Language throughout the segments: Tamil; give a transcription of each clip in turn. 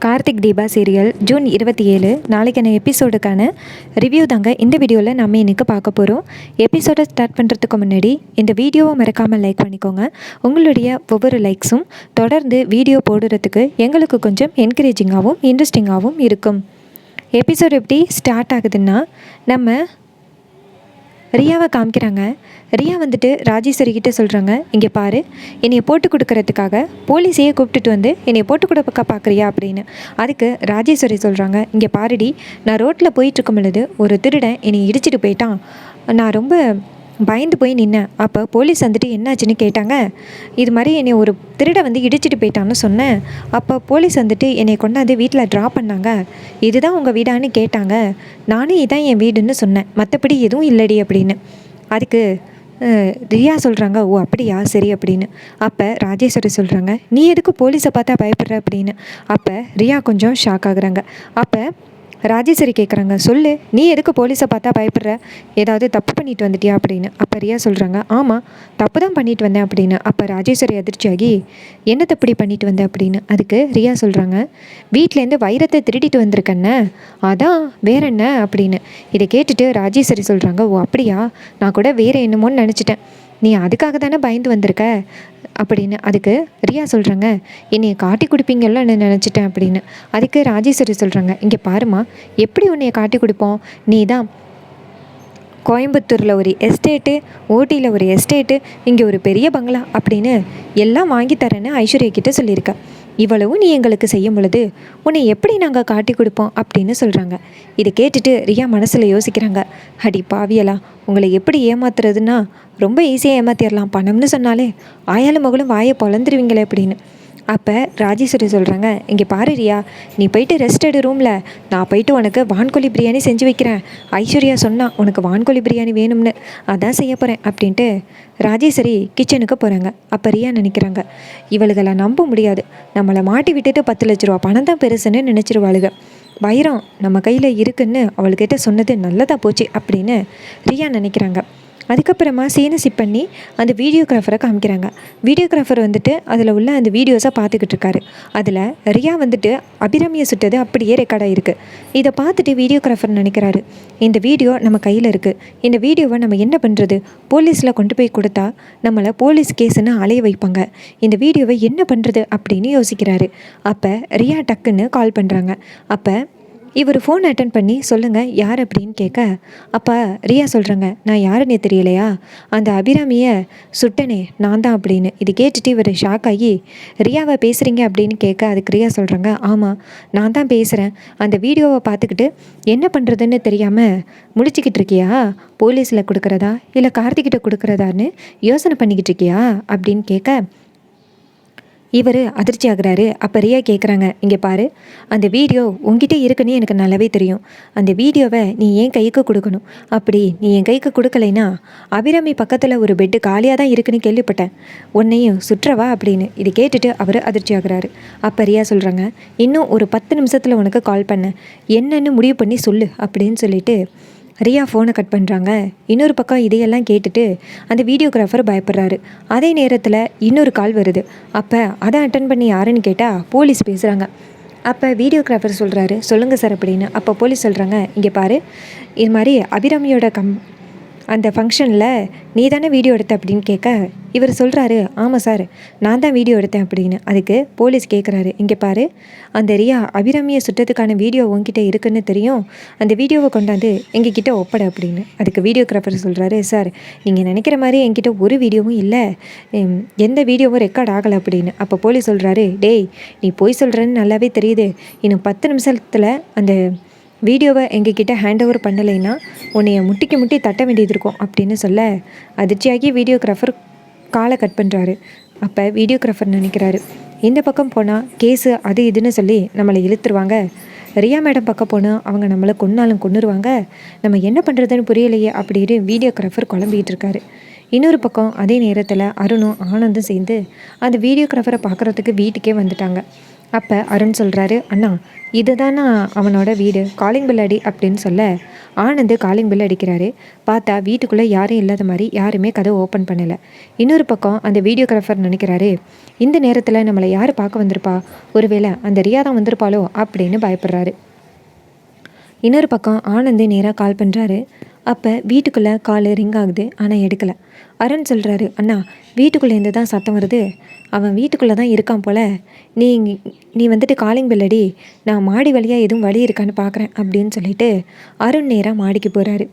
கார்த்திக் தீபா சீரியல் ஜூன் 27 நாளைக்கான எபிசோடுக்கான ரிவ்யூ தாங்க இந்த வீடியோவில் நம்ம இன்றைக்கி பார்க்க போகிறோம். எபிசோடை ஸ்டார்ட் பண்ணுறதுக்கு முன்னாடி இந்த வீடியோவை மறக்காமல் லைக் பண்ணிக்கோங்க. உங்களுடைய ஒவ்வொரு லைக்ஸும் தொடர்ந்து வீடியோ போடுறதுக்கு எங்களுக்கு கொஞ்சம் என்கரேஜிங்காகவும் இன்ட்ரெஸ்டிங்காகவும் இருக்கும். எபிசோடு எப்படி ஸ்டார்ட் ஆகுதுன்னா, நம்ம ரியாவை காமிக்கிறாங்க. ரியா வந்துட்டு ராஜேஸ்வரி கிட்டே சொல்கிறாங்க, இங்கே பாரு, என்னையை போட்டு கொடுக்கறதுக்காக போலீஸையே கூப்பிட்டுட்டு வந்து என்னையை போட்டு கொடுக்க பார்க்குறியா அப்படின்னு. அதுக்கு ராஜேஸ்வரி சொல்கிறாங்க, இங்கே பாருடி, நான் ரோட்டில் போயிட்டுருக்கும் பொழுது ஒரு திருடன் என்னை இடிச்சிட்டு போயிட்டான். நான் ரொம்ப பயந்து போய் நின்னேன். அப்போ போலீஸ் வந்துட்டு என்னாச்சுன்னு கேட்டாங்க. இது மாதிரி என்னை ஒரு திருட வந்து இடிச்சிட்டு போயிட்டான்னு சொன்னேன். அப்போ போலீஸ் வந்துட்டு என்னை கொண்டாந்து வீட்டில் ட்ராப் பண்ணாங்க. இதுதான் உங்கள் வீடான்னு கேட்டாங்க. நானும் இதான் என் வீடுன்னு சொன்னேன், மற்றபடி எதுவும் இல்லடி அப்படின்னு. அதுக்கு ரியா சொல்கிறாங்க, ஓ அப்படியா, சரி அப்படின்னு. அப்போ ராஜேஸ்வரி சொல்கிறாங்க, நீ எதுக்கு போலீஸை பார்த்தா பயப்படுற அப்படின்னு. அப்போ ரியா கொஞ்சம் ஷாக் ஆகுறாங்க. அப்போ ராஜேஸ்வரி கேட்குறாங்க, சொல்லு, நீ எதுக்கு போலீஸை பார்த்தா பயப்படுற, ஏதாவது தப்பு பண்ணிட்டு வந்துட்டியா அப்படின்னு. அப்போ ரியா சொல்கிறாங்க, ஆமாம், தப்பு தான் பண்ணிட்டு வந்தேன் அப்படின்னு. அப்போ ராஜேஸ்வரி அதிர்ச்சியாகி, என்ன தப்படி பண்ணிட்டு வந்தேன் அப்படின்னு. அதுக்கு ரியா சொல்கிறாங்க, வீட்டிலேருந்து வைரத்தை திருடிட்டு வந்திருக்கேன்ன, அதான் வேற என்ன அப்படின்னு. இதை கேட்டுட்டு ராஜேஸ்வரி சொல்கிறாங்க, ஓ அப்படியா, நான் கூட வேறு என்னமோன்னு நினச்சிட்டேன், நீ அதுக்காக தானே பயந்து வந்திருக்க அப்படின்னு. அதுக்கு ரியா சொல்கிறாங்க, என்னையை காட்டி கொடுப்பீங்கல்ல நான் நினச்சிட்டேன் அப்படின்னு. அதுக்கு ராஜேஸ்வரி சொல்கிறாங்க, இங்கே பாருமா, எப்படி உன்னையை காட்டி கொடுப்போம், நீ தான் கோயம்புத்தூரில் ஒரு எஸ்டேட்டு, ஊட்டியில் ஒரு எஸ்டேட்டு, இங்கே ஒரு பெரிய பங்களா அப்படின்னு எல்லாம் வாங்கி தரேன்னு ஐஸ்வர்யா கிட்ட சொல்லியிருக்க. இவ்வளவும் நீ எங்களுக்கு செய்யும் பொழுது உன்னை எப்படி நாங்கள் காட்டி கொடுப்போம் அப்படின்னு சொல்கிறாங்க. இதை கேட்டுட்டு ரியா மனசில் யோசிக்கிறாங்க, அடி பாவியலா, உங்களை எப்படி ஏமாத்துறதுன்னா ரொம்ப ஈஸியாக ஏமாத்திடலாம், பணம்னு சொன்னாலே ஆயாலும் மகளும் வாயை பொழந்துருவீங்களே அப்படின்னு. அப்போ ராஜேஸ்வரி சொல்கிறாங்க, இங்கே பாரு ரியா, நீ போயிட்டு ரெஸ்ட் எடு ரூமில், நான் போயிட்டு உனக்கு வான்கோழி பிரியாணி செஞ்சு வைக்கிறேன். ஐஸ்வர்யா சொன்னால் உனக்கு வான்கோழி பிரியாணி வேணும்னு, அதான் செய்ய போகிறேன் அப்படின்ட்டு ராஜேஸ்வரி கிச்சனுக்கு போகிறாங்க. அப்போ ரியா நினைக்கிறாங்க, இவளுகளை நம்ப முடியாது, நம்மளை மாட்டி விட்டுட்டு 10 லட்ச ரூபா பணம் தான் பெருசுன்னு நினச்சிருவாளுங்க, வைரம் நம்ம கையில் இருக்குன்னு அவள்கிட்ட சொன்னது நல்லதாக போச்சு அப்படின்னு ரியா நினைக்கிறாங்க. அதுக்கப்புறமா சீனை சிப் பண்ணி அந்த வீடியோகிராஃபரை காமிக்கிறாங்க. வீடியோகிராஃபர் வந்துட்டு அதில் உள்ள அந்த வீடியோஸை பார்த்துக்கிட்டு இருக்காரு. அதில் ரியா வந்துட்டு அபிராமியை சுட்டது அப்படியே ரெக்கார்டாக இருக்குது. இதை பார்த்துட்டு வீடியோகிராஃபர் நினைக்கிறாரு, இந்த வீடியோ நம்ம கையில் இருக்குது, இந்த வீடியோவை நம்ம என்ன பண்ணுறது, போலீஸில் கொண்டு போய் கொடுத்தா நம்மளை போலீஸ் கேஸுன்னு அலைய வைப்பாங்க, இந்த வீடியோவை என்ன பண்ணுறது அப்படின்னு யோசிக்கிறாரு. அப்போ ரியா டக்குன்னு கால் பண்ணுறாங்க. அப்போ இவர் ஃபோன் அட்டன் பண்ணி, சொல்லுங்கள் யார் அப்படின்னு கேட்க, அப்போ ரியா சொல்கிறாங்க, நான் யாருன்னே தெரியலையா, அந்த அபிராமியை சுட்டனே நான் தான் அப்படின்னு. இது கேட்டுட்டு இவர் ஷாக் ஆகி, ரியாவை பேசுகிறீங்க அப்படின்னு கேட்க, அதுக்கு ரியா சொல்கிறாங்க, ஆமாம் நான் தான் பேசுகிறேன், அந்த வீடியோவை பார்த்துக்கிட்டு என்ன பண்ணுறதுன்னு தெரியாமல் முடிச்சுக்கிட்டு இருக்கியா, போலீஸில் கொடுக்குறதா இல்லை கார்த்திகிட்ட கொடுக்குறதான்னு யோசனை பண்ணிக்கிட்டு இருக்கியா அப்படின்னு கேட்க இவர் அதிர்ச்சி ஆகுறாரு. அப்போ ரியா கேட்குறாங்க, இங்கே பாரு, அந்த வீடியோ உங்ககிட்ட இருக்குன்னு எனக்கு நல்லாவே தெரியும், அந்த வீடியோவை நீ என் கைக்கு கொடுக்கணும், அப்படி நீ என் கைக்கு கொடுக்கலைன்னா அபிராமி பக்கத்தில் ஒரு பெட்டு காலியாக தான் இருக்குன்னு கேள்விப்பட்டேன், உன்னையும் சுற்றவா அப்படின்னு. இது கேட்டுட்டு அவர் அதிர்ச்சி ஆகுறாரு. அப்போ ரியா சொல்கிறாங்க, இன்னும் ஒரு 10 நிமிஷத்தில் உனக்கு கால் பண்ண, என்னன்னு முடிவு பண்ணி சொல்லு அப்படின்னு சொல்லிட்டு ரியா ஃபோனை கட் பண்ணுறாங்க. இன்னொரு பக்கம் இதையெல்லாம் கேட்டுட்டு அந்த வீடியோகிராஃபர் பயப்படுறாரு. அதே நேரத்தில் இன்னொரு கால் வருது. அப்போ அதை அட்டன் பண்ணி யாருன்னு கேட்டால் போலீஸ் பேசுகிறாங்க. அப்போ வீடியோகிராஃபர் சொல்கிறாரு, சொல்லுங்கள் சார் அப்படின்னு. அப்போ போலீஸ் சொல்கிறாங்க, இங்கே பாரு, இது மாதிரி அபிராமியோட அந்த ஃபங்க்ஷனில் நீ தானே வீடியோ எடுத்த அப்படின்னு கேட்க, இவர் சொல்கிறாரு, ஆமாம் சார் நான் தான் வீடியோ எடுத்தேன் அப்படின்னு. அதுக்கு போலீஸ் கேட்குறாரு, இங்கே பாரு, அந்த ரியா அபிராமியை சுட்டதுக்கான வீடியோ உங்ககிட்ட இருக்குன்னு தெரியும், அந்த வீடியோவை கொண்டாந்து எங்ககிட்ட ஒப்படை அப்படின்னு. அதுக்கு வீடியோகிராஃபர் சொல்கிறாரு, சார் நீங்கள் நினைக்கிற மாதிரி என்கிட்ட ஒரு வீடியோவும் இல்லை, எந்த வீடியோவும் ரெக்கார்ட் ஆகலை அப்படின்னு. அப்போ போலீஸ் சொல்கிறாரு, டேய் நீ போய் சொல்கிறேன்னு நல்லாவே தெரியுது, இன்னும் 10 நிமிஷத்தில் அந்த வீடியோவை எங்ககிட்ட ஹேண்ட் ஓவர் பண்ணலைன்னா உன்னைய முட்டி தட்ட வேண்டியது இருக்கும் அப்படின்னு சொல்ல, அதிர்ச்சியாகி வீடியோகிராஃபர் காலை கட் பண்ணுறாரு. அப்போ வீடியோகிராஃபர் நினைக்கிறாரு, இந்த பக்கம் போனால் கேஸு அது இதுன்னு சொல்லி நம்மளை இழுத்துருவாங்க, ரியா மேடம் பக்கம் போனால் அவங்க நம்மளை கொன்னுருவாங்க, நம்ம என்ன பண்ணுறதுன்னு புரியலையே அப்படின்னு வீடியோகிராஃபர் குழம்பிகிட்டு இருக்காரு. இன்னொரு பக்கம் அதே நேரத்தில் அருணும் ஆனந்தும் சேர்ந்து அந்த வீடியோகிராஃபரை பார்க்குறதுக்கு வீட்டுக்கே வந்துட்டாங்க. அப்போ அருண் சொல்கிறாரு, அண்ணா இதுதானா அவனோட வீடு, காலிங் பெல் அடி அப்படின்னு சொல்ல ஆனந்த் காலிங் பெல் அடிக்கிறாரு. பார்த்தா வீட்டுக்குள்ளே யாரும் இல்லாத மாதிரி யாருமே கதவை ஓப்பன் பண்ணலை. இன்னொரு பக்கம் அந்த வீடியோகிராஃபர் நினைக்கிறாரு, இந்த நேரத்தில் நம்மளை யார் பார்க்க வந்திருப்பா, ஒருவேளை அந்த ரியா தான் வந்திருப்பாளோ அப்படின்னு பயப்படுறாரு. இன்னொரு பக்கம் ஆனந்த் நேராக கால் பண்ணுறாரு. அப்போ வீட்டுக்குள்ளே கால் ரிங் ஆகுது, ஆனால் எடுக்கலை. அருண் சொல்கிறாரு, அண்ணா வீட்டுக்குள்ளேருந்து தான் சத்தம் வருது, அவன் வீட்டுக்குள்ளே தான் இருக்கான் போல், நீ நீ வந்துட்டு காலிங் பெல் அடி, நான் மாடி வழியாக எதுவும் வழி இருக்கான்னு பார்க்குறேன் அப்படின்னு சொல்லிட்டு அருண் நேராக மாடிக்கு போகிறாரு.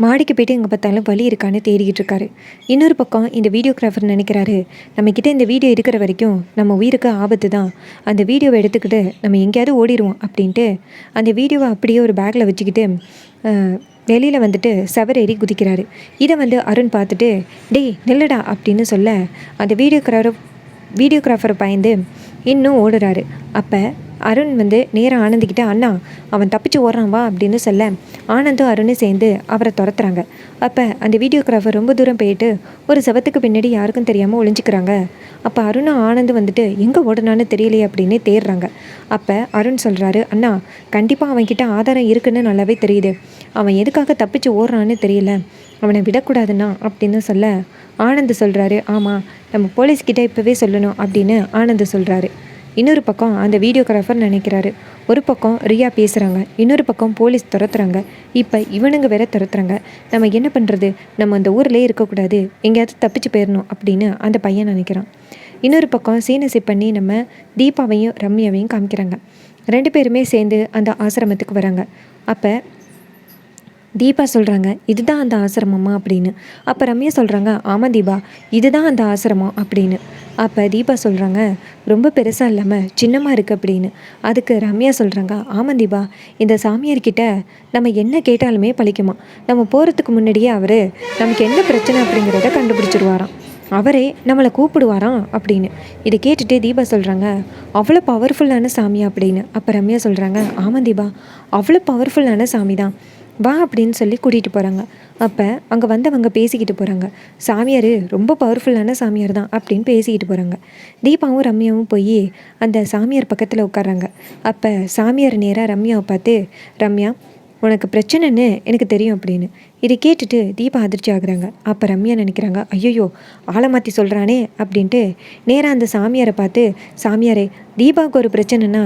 மாடிக்கு போய்ட்டு எங்கே பார்த்தாலும் வழி இருக்கான்னு தேடிக்கிட்டு இருக்காரு. இன்னொரு பக்கம் இந்த வீடியோகிராஃபர் நினைக்கிறாரு, நம்மக்கிட்ட இந்த வீடியோ இருக்கிற வரைக்கும் நம்ம உயிருக்கு ஆபத்து தான், அந்த வீடியோவை எடுத்துக்கிட்டு நம்ம எங்கேயாவது ஓடிடுவோம் அப்படின்ட்டு அந்த வீடியோவை அப்படியே ஒரு பேக்கில் வச்சுக்கிட்டு வெளியில் வந்துட்டு செவரேறி குதிக்கிறாரு. இதை அருண் பார்த்துட்டு, டேய் நில்லுடா அப்படின்னு சொல்ல அந்த வீடியோகிராஃபரை பயந்து இன்னும் ஓடுறாரு. அப்போ அருண் நேராக ஆனந்திக்கிட்ட, அண்ணா அவன் தப்பிச்சு ஓடுறான் வா அப்படின்னு சொல்ல ஆனந்தும் அருணும் சேர்ந்து அவரை துரத்துறாங்க. அப்போ அந்த வீடியோகிராஃபர் ரொம்ப தூரம் போயிட்டு ஒரு செவத்துக்கு பின்னாடி யாருக்கும் தெரியாமல் ஒளிஞ்சிக்கிறாங்க. அப்போ அருணும் ஆனந்து எங்கே ஓடுனான்னு தெரியலையே அப்படின்னு தேடுறாங்க. அப்போ அருண் சொல்கிறாரு, அண்ணா கண்டிப்பாக அவன்கிட்ட ஆதாரம் இருக்குன்னு நல்லாவே தெரியுது, அவன் எதுக்காக தப்பிச்சு ஓடுறான்னு தெரியல, அவனை விடக்கூடாதுண்ணா அப்படின்னு சொல்ல ஆனந்த் சொல்கிறாரு, ஆமாம் நம்ம போலீஸ்கிட்ட இப்போவே சொல்லணும் அப்படின்னு ஆனந்த் சொல்கிறாரு. இன்னொரு பக்கம் அந்த வீடியோகிராஃபர் நினைக்கிறாரு, ஒரு பக்கம் ரியா பேசுகிறாங்க, இன்னொரு பக்கம் போலீஸ் துரத்துறாங்க, இப்போ இவனுங்க வேற துரத்துறாங்க, நம்ம என்ன பண்ணுறது, நம்ம அந்த ஊர்லேயே இருக்கக்கூடாது, எங்கேயாவது தப்பிச்சு போயிடணும் அப்படின்னு அந்த பையன் நினைக்கிறான். இன்னொரு பக்கம் சீனசி பண்ணி நம்ம தீபாவையும் ரம்யாவையும் காமிக்கிறாங்க. 2 பேருமே சேர்ந்து அந்த ஆசிரமத்துக்கு வராங்க. அப்போ தீபா சொல்கிறாங்க, இதுதான் அந்த ஆசிரமமா அப்படின்னு. அப்போ ரம்யா சொல்கிறாங்க, ஆமாம் தீபா இதுதான் அந்த ஆசிரமம் அப்படின்னு. அப்போ தீபா சொல்கிறாங்க, ரொம்ப பெருசாக இல்லாமல் சின்னமாக இருக்குது அப்படின்னு. அதுக்கு ரம்யா சொல்கிறாங்க, ஆமாம் தீபா இந்த சாமியார்கிட்ட நம்ம என்ன கேட்டாலுமே பழிக்குமா, நம்ம போகிறதுக்கு முன்னாடியே அவர் நமக்கு என்ன பிரச்சனை அப்படிங்கிறத கண்டுபிடிச்சிடுவாராம், அவரே நம்மளை கூப்பிடுவாராம் அப்படின்னு. இதை கேட்டுட்டு தீபா சொல்கிறாங்க, அவ்வளோ பவர்ஃபுல்லான சாமியா அப்படின்னு. அப்போ ரம்யா சொல்கிறாங்க, ஆமாம் தீபா அவ்வளோ பவர்ஃபுல்லான சாமி தான், வா அப்படின்னு சொல்லி கூட்டிகிட்டு போகிறாங்க. அப்போ அங்கே வந்தவங்க பேசிக்கிட்டு போகிறாங்க, சாமியார் ரொம்ப பவர்ஃபுல்லான சாமியார் தான் அப்படின்னு பேசிக்கிட்டு போகிறாங்க. தீபாவும் ரம்யாவும் போய் அந்த சாமியார் பக்கத்தில் உட்கார்றாங்க. அப்போ சாமியார் நேராக ரம்யாவை பார்த்து, ரம்யா உனக்கு பிரச்சனைன்னு எனக்கு தெரியும் அப்படின்னு. இதை கேட்டுட்டு தீபா அதிர்ச்சி ஆகுறாங்க. அப்போ ரம்யா நினைக்கிறாங்க, ஐயோ ஆளை மாற்றி சொல்கிறானே அப்படின்ட்டு நேராக அந்த சாமியாரை பார்த்து, சாமியாரே தீபாவுக்கு ஒரு பிரச்சனைனா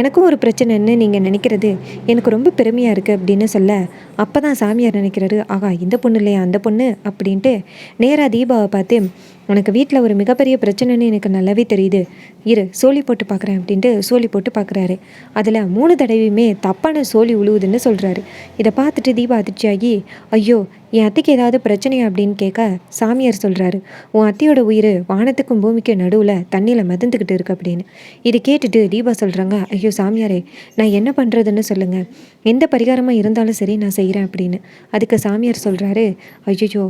எனக்கும் ஒரு பிரச்சனைன்னு நீங்கள் நினைக்கிறது எனக்கு ரொம்ப பெருமையாக இருக்குது அப்படின்னு சொல்ல, அப்போ தான் சாமியார் நினைக்கிறாரு, ஆகா இந்த பொண்ணு இல்லையா அந்த பொண்ணு அப்படின்ட்டு நேராக தீபாவை பார்த்து, உனக்கு வீட்டில் ஒரு மிகப்பெரிய பிரச்சனைன்னு எனக்கு நல்லாவே தெரியுது, இரு சோழி போட்டு பார்க்குறேன் அப்படின்ட்டு சோழி போட்டு பார்க்குறாரு. அதில் 3 தடவையுமே தப்பான சோழி உழுவுதுன்னு சொல்கிறாரு. இதை பார்த்துட்டு தீபா அதிர்ச்சியாகி, ஐயோ என் அத்தைக்கு ஏதாவது பிரச்சனையா அப்படின்னு கேட்க சாமியார் சொல்கிறாரு, உன் அத்தையோட உயிர் வானத்துக்கும் பூமிக்கும் நடுவில் தண்ணியில் மிதந்துக்கிட்டு இருக்கு அப்படின்னு. இதை கேட்டுட்டு தீபா சொல்கிறாங்க, ஐயோ சாமியாரே நான் என்ன பண்ணுறதுன்னு சொல்லுங்கள், எந்த பரிகாரமாக இருந்தாலும் சரி நான் செய்கிறேன் அப்படின்னு. அதுக்கு சாமியார் சொல்கிறாரு, ஐயோ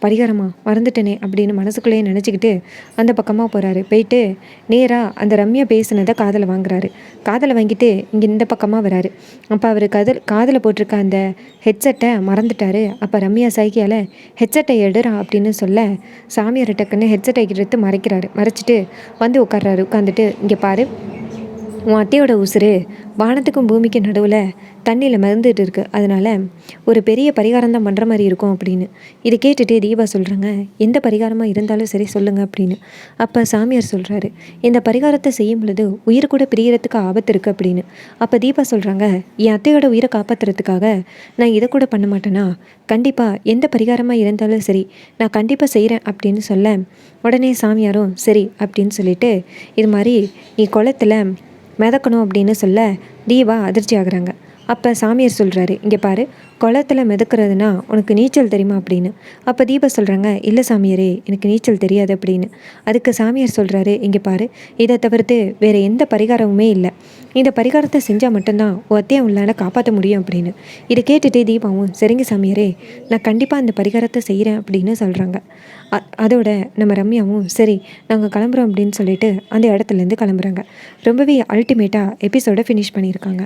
பரிகாரமா மறந்துட்டனே அப்படின்னு மனசுக்குள்ளேயே நினச்சிக்கிட்டு அந்த பக்கமாக போகிறாரு. போயிட்டு நேராக அந்த ரம்யா பேசினதை காதில் வாங்குறாரு. காதில் வாங்கிட்டு இங்கே இந்த பக்கமாக வராரு. அப்போ அவர் காதில் போட்டிருக்க அந்த ஹெட்செட்டை மறந்துட்டார். அப்போ ரம்யா சைக்கியால் ஹெட்செட்டை எடுறா அப்படின்னு சொல்ல சாமியார் டக்குன்னு ஹெட்செட்டை எடுத்து மறைக்கிறாரு. மறைச்சிட்டு உட்கார்றாரு. உட்காந்துட்டு, இங்கே பாரு உன் அத்தையோட உசுறு வானத்துக்கும் பூமிக்கும் நடுவில் தண்ணியில் மிதந்துட்டு இருக்குது, அதனால் ஒரு பெரிய பரிகாரம் தான் பண்ணுற மாதிரி இருக்கும் அப்படின்னு. இதை கேட்டுட்டு தீபா சொல்கிறாங்க, எந்த பரிகாரமாக இருந்தாலும் சரி சொல்லுங்கள் அப்படின்னு. அப்போ சாமியார் சொல்கிறாரு, இந்த பரிகாரத்தை செய்யும் பொழுது உயிர் கூட பிரியறதுக்கு ஆபத்து இருக்குது அப்படின்னு. அப்போ தீபா சொல்கிறாங்க, என் அத்தையோட உயிரை காப்பாற்றுறதுக்காக நான் இதை கூட பண்ண மாட்டேனா, கண்டிப்பாக எந்த பரிகாரமாக இருந்தாலும் சரி நான் கண்டிப்பாக செய்கிறேன் அப்படின்னு சொல்ல உடனே சாமியாரும் சரி அப்படின்னு சொல்லிட்டு, இது மாதிரி நீ குளத்தில் மிதக்கணும் அப்படின்னு சொல்ல தீபா அதிர்ச்சி ஆகுறாங்க. அப்போ சாமியார் சொல்கிறாரு, இங்கே பாரு குளத்தில் மிதக்கிறதுனா உனக்கு நீச்சல் தெரியுமா அப்படின்னு. அப்போ தீபா சொல்கிறாங்க, இல்லை சாமியாரே எனக்கு நீச்சல் தெரியாது அப்படின்னு. அதுக்கு சாமியார் சொல்கிறாரு, இங்கே பாரு இதை தவிர்த்து வேறு எந்த பரிகாரமுமே இல்லை, இந்த பரிகாரத்தை செஞ்சால் மட்டும்தான் ஒத்தையும் உள்ளான காப்பாற்ற முடியும் அப்படின்னு. இதை கேட்டுட்டு தீபாவும் சரிங்க சாமியாரே நான் கண்டிப்பாக அந்த பரிகாரத்தை செய்கிறேன் அப்படின்னு சொல்கிறாங்க. அதோட நம்ம ரம்யாவும் சரி நாங்கள் கிளம்புறோம் அப்படின்னு சொல்லிட்டு அந்த இடத்துலேருந்து கிளம்புறாங்க. ரொம்பவே அல்டிமேட்டாக எபிசோடை ஃபினிஷ் பண்ணியிருக்காங்க.